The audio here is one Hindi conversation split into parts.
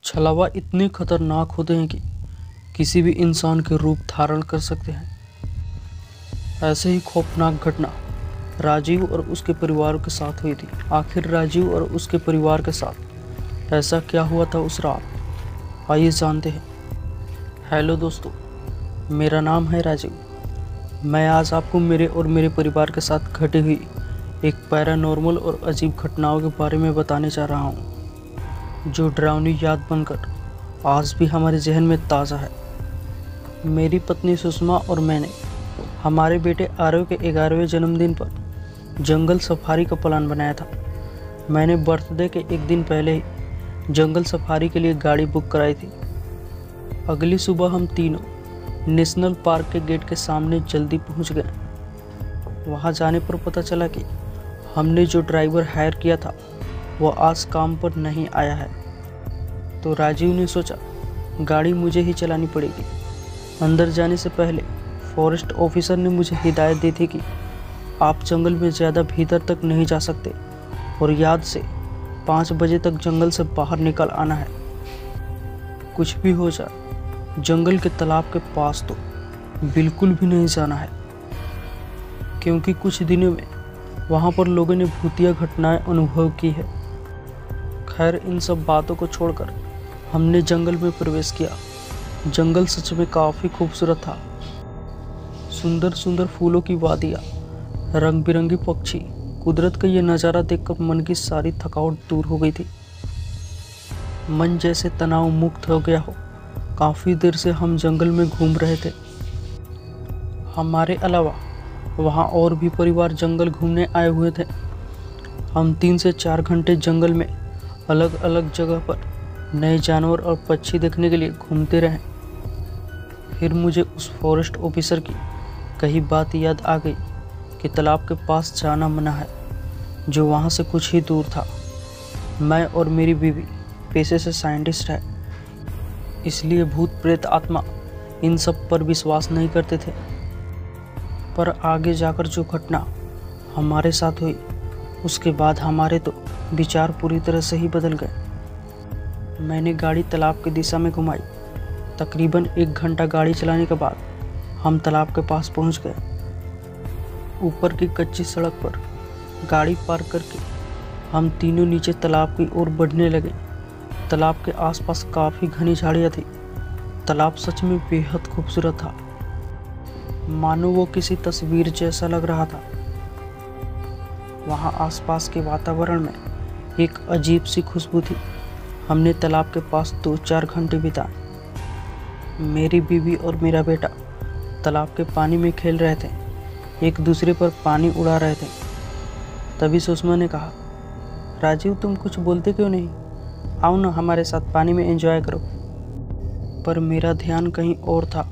छलावा इतने खतरनाक होते हैं कि किसी भी इंसान के रूप धारण कर सकते हैं। ऐसे ही खौफनाक घटना राजीव और उसके परिवार के साथ हुई थी। आखिर राजीव और उसके परिवार के साथ ऐसा क्या हुआ था उस रात, आइए जानते हैं। हेलो दोस्तों, मेरा नाम है राजीव। मैं आज आपको मेरे और मेरे परिवार के साथ घटी हुई एक पैरानॉर्मल और अजीब घटनाओं के बारे में बताने जा रहा हूँ, जो डरावनी याद बनकर आज भी हमारे जहन में ताज़ा है। मेरी पत्नी सुषमा और मैंने हमारे बेटे आरव के 11वें जन्मदिन पर जंगल सफारी का प्लान बनाया था। मैंने बर्थडे के एक दिन पहले ही जंगल सफारी के लिए गाड़ी बुक कराई थी। अगली सुबह हम तीनों नेशनल पार्क के गेट के सामने जल्दी पहुंच गए। वहां जाने पर पता चला कि हमने जो ड्राइवर हायर किया था वो आज काम पर नहीं आया है। तो राजीव ने सोचा गाड़ी मुझे ही चलानी पड़ेगी। अंदर जाने से पहले फॉरेस्ट ऑफिसर ने मुझे हिदायत दी थी कि आप जंगल में ज़्यादा भीतर तक नहीं जा सकते और याद से 5 बजे तक जंगल से बाहर निकल आना है। कुछ भी हो जाए, जंगल के तालाब के पास तो बिल्कुल भी नहीं जाना है, क्योंकि कुछ दिनों में वहाँ पर लोगों ने भूतिया घटनाएं अनुभव की है। खैर, इन सब बातों को छोड़कर हमने जंगल में प्रवेश किया। जंगल सच में काफ़ी खूबसूरत था। सुंदर सुंदर फूलों की वादियाँ, रंग बिरंगी पक्षी, कुदरत का ये नज़ारा देखकर मन की सारी थकावट दूर हो गई थी। मन जैसे तनाव मुक्त हो गया हो। काफ़ी देर से हम जंगल में घूम रहे थे। हमारे अलावा वहाँ और भी परिवार जंगल घूमने आए हुए थे। हम 3 से 4 घंटे जंगल में अलग अलग जगह पर नए जानवर और पक्षी देखने के लिए घूमते रहे। फिर मुझे उस फॉरेस्ट ऑफिसर की कही बात याद आ गई कि तालाब के पास जाना मना है, जो वहाँ से कुछ ही दूर था। मैं और मेरी बीवी पेशे से साइंटिस्ट है, इसलिए भूत प्रेत आत्मा इन सब पर विश्वास नहीं करते थे। पर आगे जाकर जो घटना हमारे साथ हुई, उसके बाद हमारे तो विचार पूरी तरह से ही बदल गए। मैंने गाड़ी तालाब की दिशा में घुमाई। तकरीबन 1 घंटा गाड़ी चलाने के बाद हम तालाब के पास पहुंच गए। ऊपर की कच्ची सड़क पर गाड़ी पार्क करके हम तीनों नीचे तालाब की ओर बढ़ने लगे। तालाब के आसपास काफ़ी घनी झाड़ियाँ थी। तालाब सच में बेहद खूबसूरत था, मानो वो किसी तस्वीर जैसा लग रहा था। वहाँ आसपास के वातावरण में एक अजीब सी खुशबू थी। हमने तालाब के पास 2-4 घंटे बिताए। मेरी बीवी और मेरा बेटा तालाब के पानी में खेल रहे थे, एक दूसरे पर पानी उड़ा रहे थे। तभी सुषमा ने कहा, राजीव तुम कुछ बोलते क्यों नहीं? आओ ना हमारे साथ पानी में एंजॉय करो। पर मेरा ध्यान कहीं और था।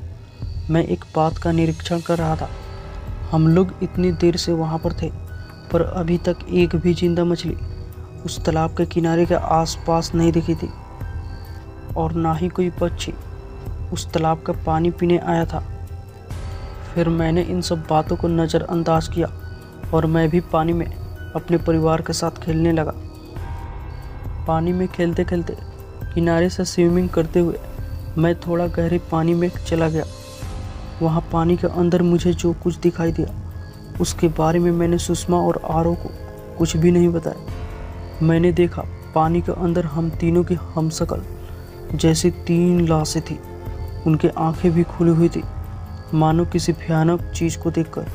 मैं एक बात का निरीक्षण कर रहा था। हम लोग इतनी देर से वहाँ पर थे, पर अभी तक एक भी जिंदा मछली उस तालाब के किनारे के आसपास नहीं दिखी थी, और ना ही कोई पक्षी उस तालाब का पानी पीने आया था। फिर मैंने इन सब बातों को नज़रअंदाज किया और मैं भी पानी में अपने परिवार के साथ खेलने लगा। पानी में खेलते खेलते किनारे से स्विमिंग करते हुए मैं थोड़ा गहरे पानी में चला गया। वहाँ पानी के अंदर मुझे जो कुछ दिखाई दिया, उसके बारे में मैंने सुषमा और आरव को कुछ भी नहीं बताया। मैंने देखा पानी के अंदर हम तीनों की हमशक्ल जैसी 3 लाशें थी। उनके आंखें भी खुली हुई थी, मानो किसी भयानक चीज़ को देखकर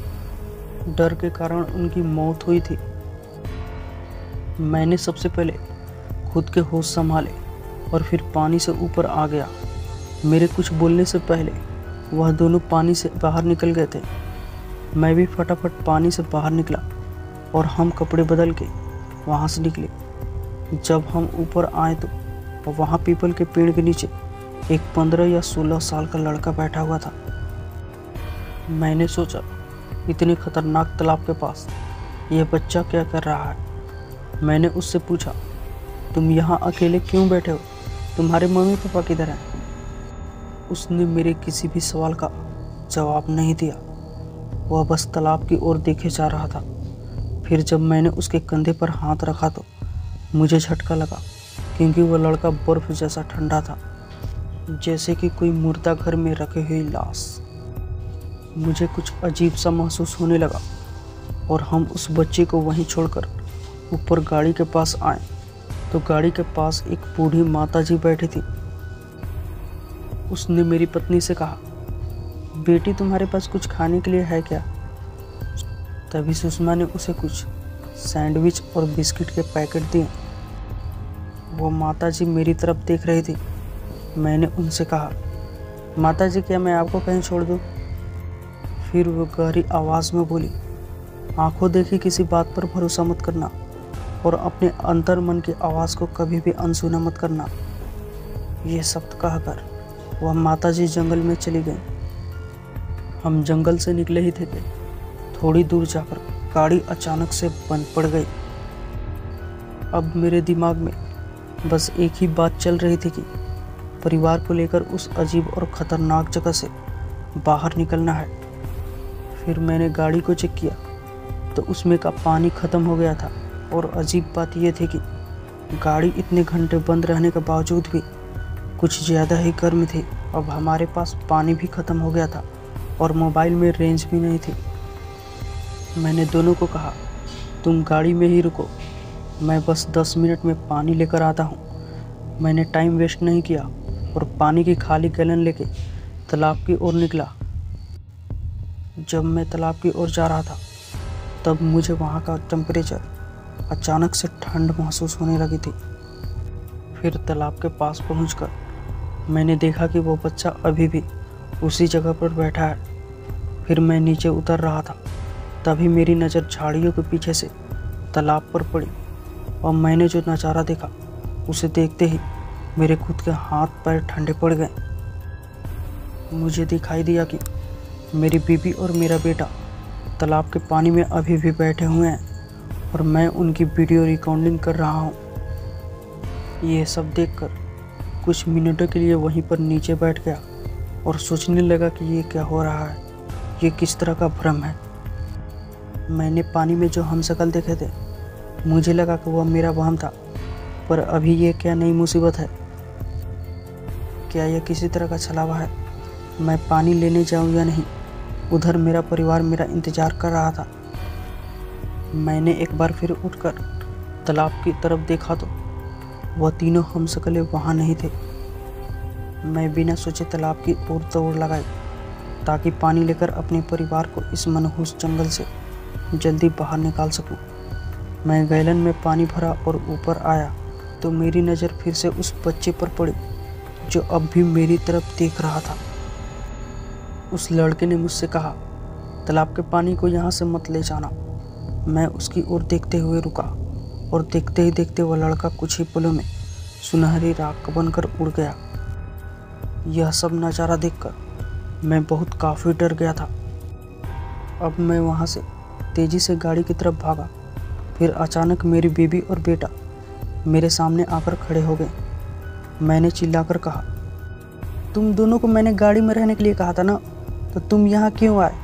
डर के कारण उनकी मौत हुई थी। मैंने सबसे पहले खुद के होश संभाले और फिर पानी से ऊपर आ गया। मेरे कुछ बोलने से पहले वह दोनों पानी से बाहर निकल गए थे। मैं भी फटाफट पानी से बाहर निकला और हम कपड़े बदल के वहाँ से निकले। जब हम ऊपर आए तो वहाँ पीपल के पेड़ के नीचे एक 15 या 16 साल का लड़का बैठा हुआ था। मैंने सोचा, इतने खतरनाक तालाब के पास यह बच्चा क्या कर रहा है? मैंने उससे पूछा, तुम यहाँ अकेले क्यों बैठे हो? तुम्हारे मम्मी पापा किधर हैं? उसने मेरे किसी भी सवाल का जवाब नहीं दिया। वह बस तालाब की ओर देखे जा रहा था। फिर जब मैंने उसके कंधे पर हाथ रखा तो मुझे झटका लगा, क्योंकि वह लड़का बर्फ जैसा ठंडा था, जैसे कि कोई मुर्दा घर में रखी हुई लाश। मुझे कुछ अजीब सा महसूस होने लगा और हम उस बच्चे को वहीं छोड़कर ऊपर गाड़ी के पास आए तो गाड़ी के पास एक बूढ़ी माताजी बैठी थी। उसने मेरी पत्नी से कहा, बेटी तुम्हारे पास कुछ खाने के लिए है क्या? तभी सुषमा ने उसे कुछ सैंडविच और बिस्किट के पैकेट दिए। वो माताजी मेरी तरफ देख रही थी। मैंने उनसे कहा, माताजी क्या मैं आपको कहीं छोड़ दूं? फिर वो गहरी आवाज़ में बोली, आंखों देखी किसी बात पर भरोसा मत करना और अपने अंतर मन की आवाज़ को कभी भी अनसुना मत करना। ये शब्द कहकर वह माताजी जंगल में चली गई। हम जंगल से निकले ही थे कि थोड़ी दूर जाकर गाड़ी अचानक से बंद पड़ गई। अब मेरे दिमाग में बस एक ही बात चल रही थी कि परिवार को लेकर उस अजीब और ख़तरनाक जगह से बाहर निकलना है। फिर मैंने गाड़ी को चेक किया तो उसमें का पानी ख़त्म हो गया था और अजीब बात यह थी कि गाड़ी इतने घंटे बंद रहने के बावजूद भी कुछ ज़्यादा ही गर्म थी। अब हमारे पास पानी भी ख़त्म हो गया था और मोबाइल में रेंज भी नहीं थी। मैंने दोनों को कहा, तुम गाड़ी में ही रुको, मैं बस 10 मिनट में पानी लेकर आता हूँ। मैंने टाइम वेस्ट नहीं किया और पानी की खाली गैलन लेके तालाब की ओर निकला। जब मैं तालाब की ओर जा रहा था तब मुझे वहाँ का टेम्परेचर अचानक से ठंड महसूस होने लगी थी। फिर तालाब के पास पहुंचकर मैंने देखा कि वो बच्चा अभी भी उसी जगह पर बैठा है। फिर मैं नीचे उतर रहा था, तभी मेरी नज़र झाड़ियों के पीछे से तालाब पर पड़ी और मैंने जो नज़ारा देखा उसे देखते ही मेरे खुद के हाथ पैर ठंडे पड़ गए। मुझे दिखाई दिया कि मेरी बीवी और मेरा बेटा तालाब के पानी में अभी भी बैठे हुए हैं और मैं उनकी वीडियो रिकॉर्डिंग कर रहा हूँ। ये सब देखकर कुछ मिनटों के लिए वहीं पर नीचे बैठ गया और सोचने लगा कि ये क्या हो रहा है, ये किस तरह का भ्रम है। मैंने पानी में जो हमशक्ल देखे थे मुझे लगा कि वह मेरा वहम था, पर अभी ये क्या नई मुसीबत है? क्या यह किसी तरह का छलावा है? मैं पानी लेने जाऊं या नहीं? उधर मेरा परिवार मेरा इंतज़ार कर रहा था। मैंने एक बार फिर उठकर तालाब की तरफ देखा तो वह तीनों हमशक्लें वहाँ नहीं थे। मैं बिना सोचे तालाब की ओर दौड़ लगाई ताकि पानी लेकर अपने परिवार को इस मनहूस जंगल से जल्दी बाहर निकाल सकूं। मैं गैलन में पानी भरा और ऊपर आया तो मेरी नज़र फिर से उस बच्चे पर पड़ी जो अब भी मेरी तरफ देख रहा था। उस लड़के ने मुझसे कहा, तालाब के पानी को यहाँ से मत ले जाना। मैं उसकी ओर देखते हुए रुका और देखते ही देखते वह लड़का कुछ ही पलों में सुनहरी राख बनकर उड़ गया। यह सब नज़ारा देखकर मैं बहुत काफ़ी डर गया था। अब मैं वहाँ से तेज़ी से गाड़ी की तरफ भागा। फिर अचानक मेरी बीवी और बेटा मेरे सामने आकर खड़े हो गए। मैंने चिल्लाकर कहा, तुम दोनों को मैंने गाड़ी में रहने के लिए कहा था ना, तो तुम यहाँ क्यों आए?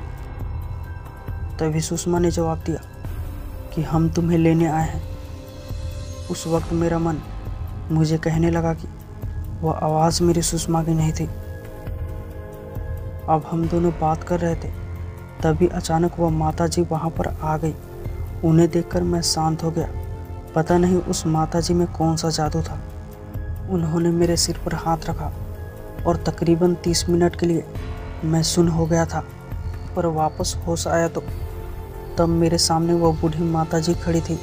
तभी सुषमा ने जवाब दिया कि हम तुम्हें लेने आए हैं। उस वक्त मेरा मन मुझे कहने लगा कि वह आवाज़ मेरी सुषमा की नहीं थी। अब हम दोनों बात कर रहे थे, तभी अचानक वह माताजी वहाँ पर आ गई। उन्हें देखकर मैं शांत हो गया। पता नहीं उस माताजी में कौन सा जादू था। उन्होंने मेरे सिर पर हाथ रखा और तकरीबन 30 मिनट के लिए मैं सुन्न हो गया था। पर वापस होश आया तो तब मेरे सामने वह बूढ़ी माताजी खड़ी थी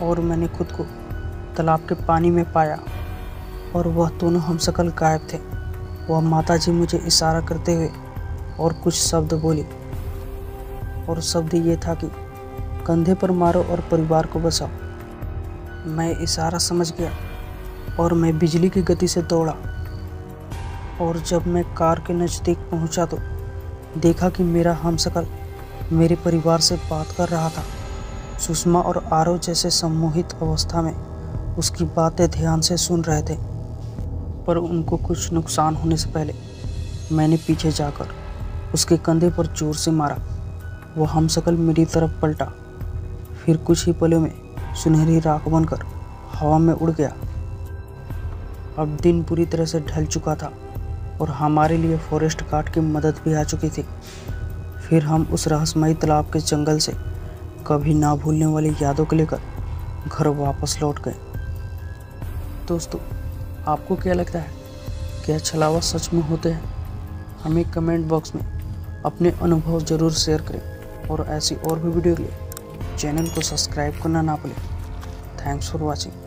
और मैंने खुद को तालाब के पानी में पाया और वह दोनों हमशक्ल गायब थे। वह माताजी मुझे इशारा करते हुए और कुछ शब्द बोली और शब्द ये था कि कंधे पर मारो और परिवार को बचाओ। मैं इशारा समझ गया और मैं बिजली की गति से दौड़ा और जब मैं कार के नज़दीक पहुंचा तो देखा कि मेरा हमशक्ल मेरे परिवार से बात कर रहा था। सुषमा और आरव जैसे सम्मोहित अवस्था में उसकी बातें ध्यान से सुन रहे थे, पर उनको कुछ नुकसान होने से पहले मैंने पीछे जाकर उसके कंधे पर जोर से मारा। वो हमशक्ल मेरी तरफ पलटा, फिर कुछ ही पलों में सुनहरी राख बनकर हवा में उड़ गया। अब दिन पूरी तरह से ढल चुका था और हमारे लिए फॉरेस्ट गार्ड की मदद भी आ चुकी थी। फिर हम उस रहस्यमयी तालाब के जंगल से कभी ना भूलने वाली यादों को लेकर घर वापस लौट गए। दोस्तों, आपको क्या लगता है, क्या छलावा सच में होते हैं? हमें कमेंट बॉक्स में अपने अनुभव ज़रूर शेयर करें और ऐसी और भी वीडियो के लिए चैनल को सब्सक्राइब करना ना भूलें। Thanks for watching.